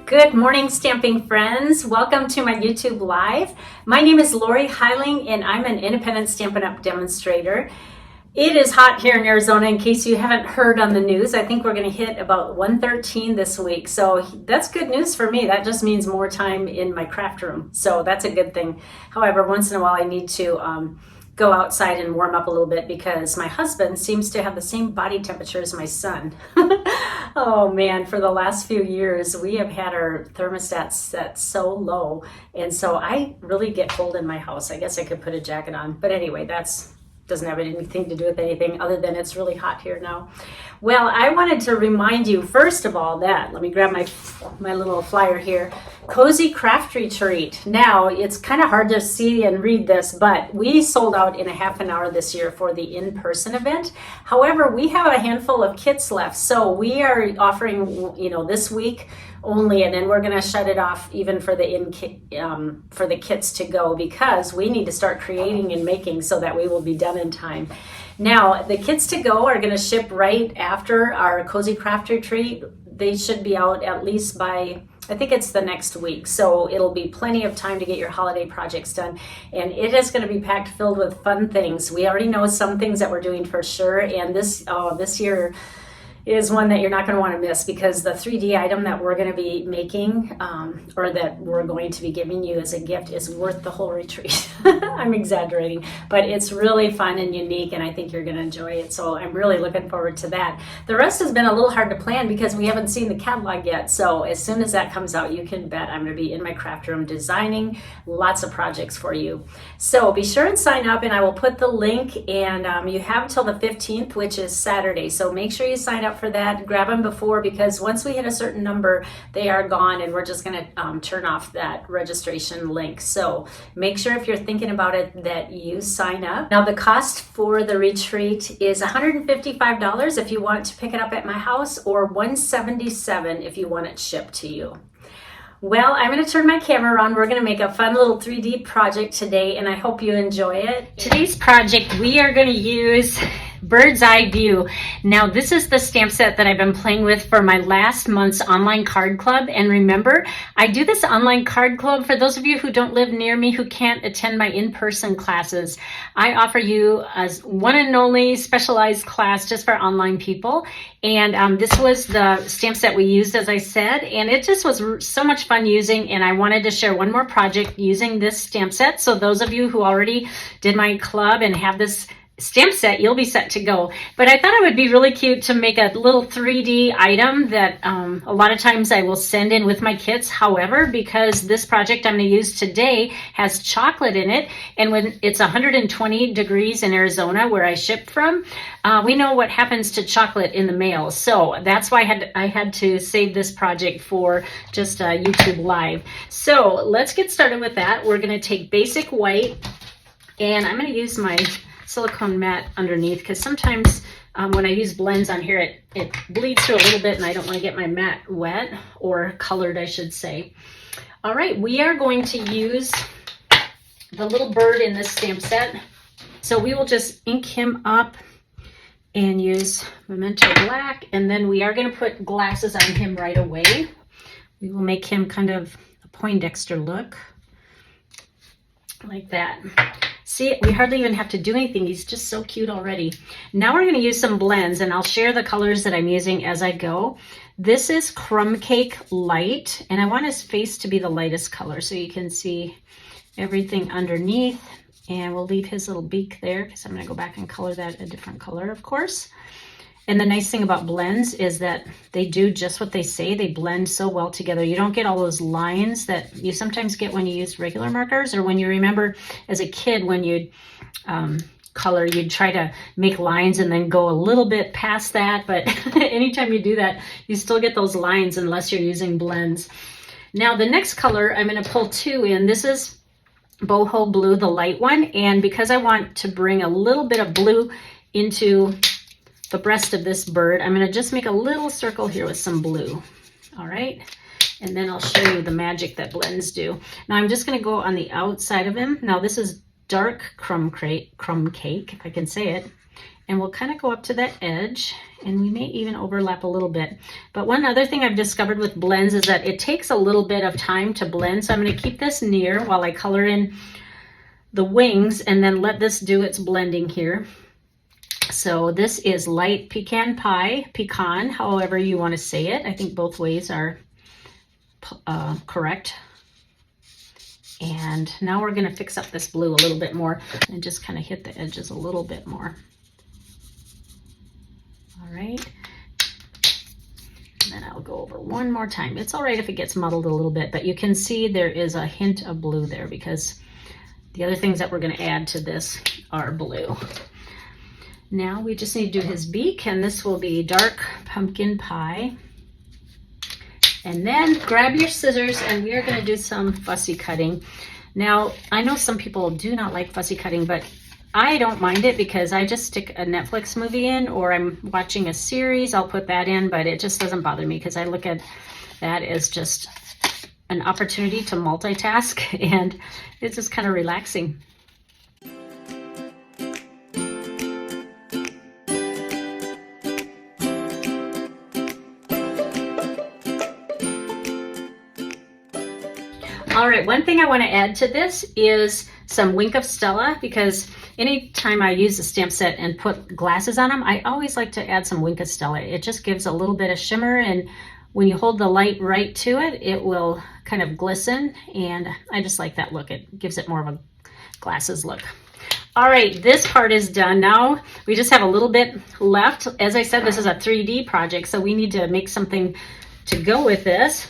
Good morning, stamping friends. Welcome to my YouTube Live. My name is Lorri Heiling, and I'm an independent Stampin' Up! Demonstrator. It is hot here in Arizona, in case you haven't heard on the news. I think we're going to hit about 113 this week, so that's good news for me. That just means more time in my craft room, so that's a good thing. However, once in a while I need to go outside and warm up a little bit because my husband seems to have the same body temperature as my son. Oh man, for the last few years, we have had our thermostat set so low. And so I really get cold in my house. I guess I could put a jacket on. But anyway, doesn't have anything to do with anything other than it's really hot here now. Well, I wanted to remind you, first of all, that, let me grab my little flyer here, Cozy Craft Retreat. Now, it's kind of hard to see and read this, but we sold out in a half an hour this year for the in-person event. However, we have a handful of kits left, so we are offering, this week only, and then we're going to shut it off even for the kits to go, because we need to start creating and making so that we will be done in time. Now, the kits to go are going to ship right after our Cozy Craft Retreat. They should be out at least by, I think it's the next week. So it'll be plenty of time to get your holiday projects done. And it is going to be packed filled with fun things. We already know some things that we're doing for sure. And this year is one that you're not going to want to miss, because the 3D item that we're going to be making or that we're going to be giving you as a gift is worth the whole retreat. I'm exaggerating, but it's really fun and unique, and I think you're going to enjoy it. So I'm really looking forward to that. The rest has been a little hard to plan because we haven't seen the catalog yet. So as soon as that comes out, you can bet I'm going to be in my craft room designing lots of projects for you. So be sure and sign up, and I will put the link, and you have till the 15th, which is Saturday. So make sure you sign up for that. Grab them before, because once we hit a certain number, they are gone, and we're just going to turn off that registration link. So make sure, if you're thinking about it, that you sign up. Now, the cost for the retreat is $155 if you want to pick it up at my house, or $177 if you want it shipped to you. Well, I'm going to turn my camera on. We're going to make a fun little 3D project today, and I hope you enjoy it. Today's project, we are going to use Bird's Eye View. Now, this is the stamp set that I've been playing with for my last month's online card club. And remember, I do this online card club for those of you who don't live near me, who can't attend my in-person classes. I offer you as one and only specialized class just for online people. And this was the stamp set we used, as I said, and it just was so much fun using, and I wanted to share one more project using this stamp set. So those of you who already did my club and have this stamp set, you'll be set to go. But I thought it would be really cute to make a little 3D item that a lot of times I will send in with my kits. However, because this project I'm going to use today has chocolate in it, and when it's 120 degrees in Arizona, where I ship from, we know what happens to chocolate in the mail. So that's why I had to save this project for just a YouTube Live. So let's get started with that. We're going to take basic white, and I'm going to use my silicone mat underneath, because sometimes when I use blends on here, it bleeds through a little bit, and I don't want to get my mat wet, or colored, I should say. All right, we are going to use the little bird in this stamp set. So we will just ink him up and use Memento Black, and then we are going to put glasses on him right away. We will make him kind of a Poindexter look, like that. See, we hardly even have to do anything. He's just so cute already. Now we're going to use some blends, and I'll share the colors that I'm using as I go. This is Crumb Cake Light, and I want his face to be the lightest color so you can see everything underneath. And we'll leave his little beak there, because I'm going to go back and color that a different color, of course. And the nice thing about blends is that they do just what they say. They blend so well together. You don't get all those lines that you sometimes get when you use regular markers, or when you remember as a kid when you'd color, you'd try to make lines and then go a little bit past that. But anytime you do that, you still get those lines unless you're using blends. Now the next color, I'm going to pull two in. This is Boho Blue, the light one. And because I want to bring a little bit of blue into the breast of this bird, I'm going to just make a little circle here with some blue. All right, and then I'll show you the magic that blends do. Now I'm just going to go on the outside of him. Now this is dark crumb cake, if I can say it. And we'll kind of go up to that edge, and we may even overlap a little bit. But one other thing I've discovered with blends is that it takes a little bit of time to blend. So I'm going to keep this near while I color in the wings, and then let this do its blending here. So this is light pecan pie, pecan, however you want to say it. I think both ways are correct. And now we're going to fix up this blue a little bit more and just kind of hit the edges a little bit more. All right. And then I'll go over one more time. It's all right if it gets muddled a little bit, but you can see there is a hint of blue there because the other things that we're going to add to this are blue. Now we just need to do his beak, and this will be dark pumpkin pie. And then grab your scissors, and we are going to do some fussy cutting. Now, I know some people do not like fussy cutting, but I don't mind it because I just stick a Netflix movie in, or I'm watching a series, I'll put that in, but it just doesn't bother me because I look at that as just an opportunity to multitask, and it's just kind of relaxing. All right, one thing I want to add to this is some Wink of Stella, because anytime I use a stamp set and put glasses on them, I always like to add some Wink of Stella. It just gives a little bit of shimmer, and when you hold the light right to it, it will kind of glisten, and I just like that look. It gives it more of a glasses look. All right, this part is done. Now we just have a little bit left. As I said, this is a 3D project, so we need to make something to go with this.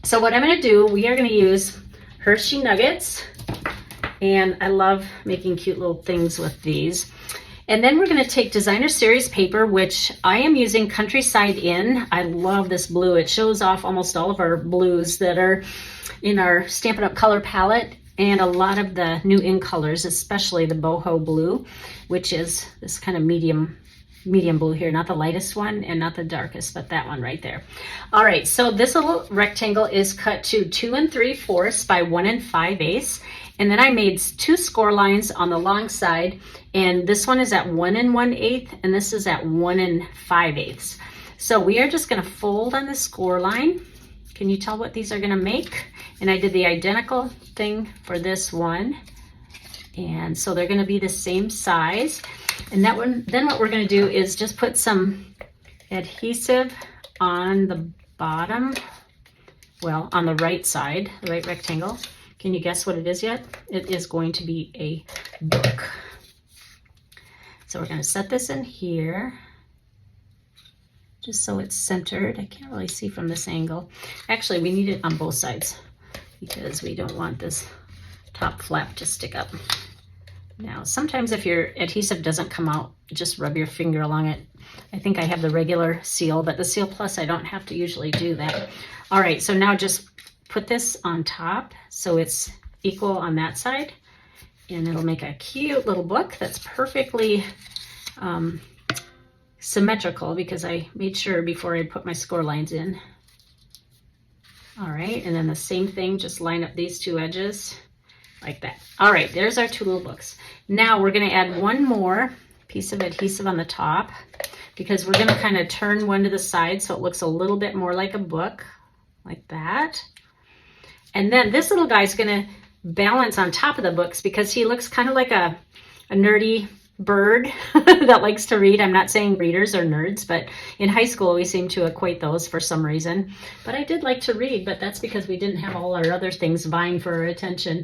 So what I'm going to do, we are going to use Hershey Nuggets, and I love making cute little things with these. And then we're going to take Designer Series paper, which I am using Countryside In. I love this blue. It shows off almost all of our blues that are in our Stampin' Up! Color palette, and a lot of the new in colors, especially the boho blue, which is this kind of medium blue here, not the lightest one and not the darkest, but that one right there. All right, so this little rectangle is cut to 2 3/4 by 1 5/8, and then I made 2 score lines on the long side, and this one is at 1 1/8 and this is at 1 5/8. So we are just going to fold on the score line. Can you tell what these are going to make? And I did the identical thing for this one, and so they're going to be the same size. And that one, then what we're going to do is just put some adhesive on the bottom, well, on the right side, the right rectangle. Can you guess what it is yet? It is going to be a book. So we're going to set this in here, just so it's centered. I can't really see from this angle. Actually, we need it on both sides because we don't want this top flap to stick up. Now, sometimes if your adhesive doesn't come out, just rub your finger along it. I think I have the regular seal, but the Seal Plus, I don't have to usually do that. All right, so now just put this on top so it's equal on that side, and it'll make a cute little book that's perfectly symmetrical because I made sure before I put my score lines in. All right, and then the same thing, just line up these 2 edges. Like that. All right, there's our 2 little books. Now we're going to add one more piece of adhesive on the top because we're going to kind of turn one to the side so it looks a little bit more like a book, like that. And then this little guy's going to balance on top of the books because he looks kind of like a nerdy bird that likes to read. I'm not saying readers are nerds, but in high school we seem to equate those for some reason. But I did like to read, but that's because we didn't have all our other things vying for our attention.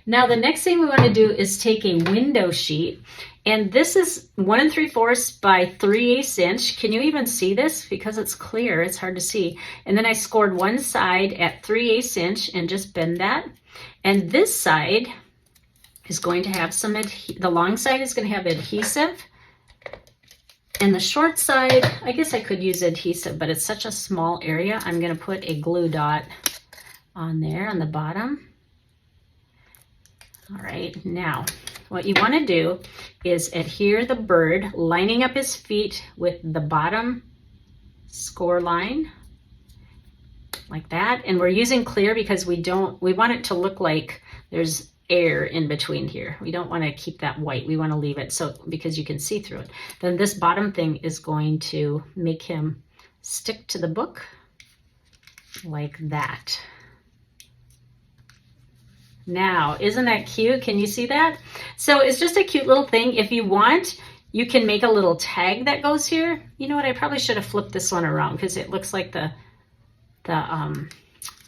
Now, the next thing we want to do is take a window sheet, and this is 1 3/4 by 3/8 inch. Can you even see this? Because it's clear, it's hard to see. And then I scored one side at 3/8 inch and just bend that. And this side is going to have some, the long side is going to have adhesive. And the short side, I guess I could use adhesive, but it's such a small area. I'm going to put a glue dot on there on the bottom. All right, now what you want to do is adhere the bird, lining up his feet with the bottom score line, like that. And we're using clear because we want it to look like there's air in between here. We don't want to keep that white. We want to leave it so because you can see through it. Then this bottom thing is going to make him stick to the book like that. Now, isn't that cute? Can you see that? So it's just a cute little thing. If you want, you can make a little tag that goes here. You know what? I probably should have flipped this one around because it looks like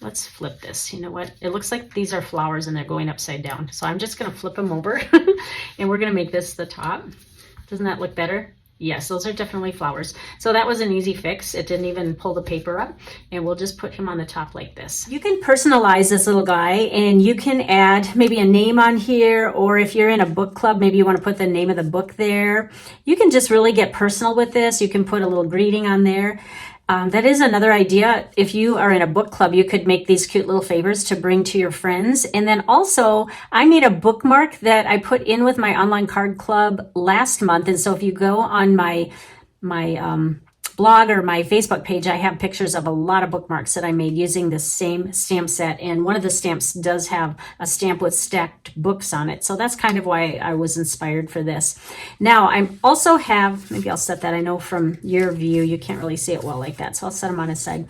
let's flip this. You know what? It looks like these are flowers and they're going upside down. So I'm just going to flip them over and we're going to make this the top. Doesn't that look better? Yes, those are definitely flowers. So that was an easy fix. It didn't even pull the paper up, and we'll just put him on the top like this. You can personalize this little guy, and you can add maybe a name on here, or if you're in a book club, maybe you want to put the name of the book there. You can just really get personal with this. You can put a little greeting on there. That is another idea. If you are in a book club, you could make these cute little favors to bring to your friends. And then also, I made a bookmark that I put in with my online card club last month. And so if you go on my blog or my Facebook page, I have pictures of a lot of bookmarks that I made using the same stamp set. And one of the stamps does have a stamp with stacked books on it. So that's kind of why I was inspired for this. Now, I also have, maybe I'll set that, I know from your view, you can't really see it well like that. So I'll set them on his side.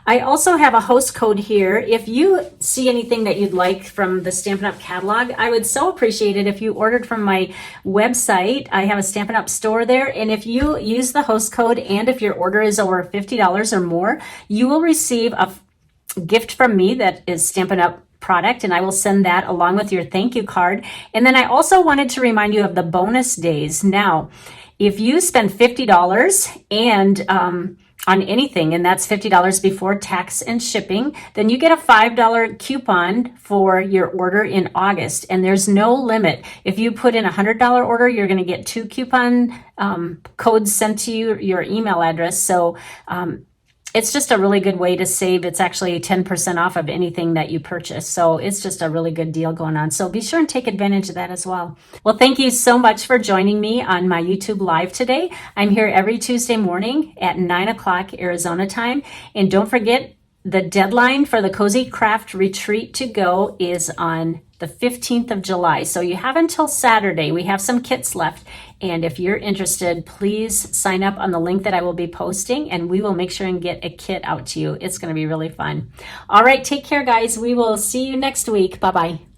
I also have a host code here. If you see anything that you'd like from the Stampin' Up! Catalog, I would so appreciate it if you ordered from my website. I have a Stampin' Up! Store there, and if you use the host code and if your order is over $50 or more, you will receive a gift from me that is Stampin' Up! Product, and I will send that along with your thank you card. And then I also wanted to remind you of the bonus days. Now, if you spend $50 and on anything, and that's $50 before tax and shipping, then you get a $5 coupon for your order in August, and there's no limit. If you put in a $100 order, you're going to get 2 coupon codes sent to you, your email address. So it's just a really good way to save. It's actually 10% off of anything that you purchase. So it's just a really good deal going on. So be sure and take advantage of that as well. Well, thank you so much for joining me on my YouTube Live today. I'm here every Tuesday morning at 9 o'clock Arizona time. And don't forget, the deadline for the Cozy Craft Retreat to go is on the 15th of July. So you have until Saturday. We have some kits left. And if you're interested, please sign up on the link that I will be posting, and we will make sure and get a kit out to you. It's going to be really fun. All right, take care, guys. We will see you next week. Bye-bye.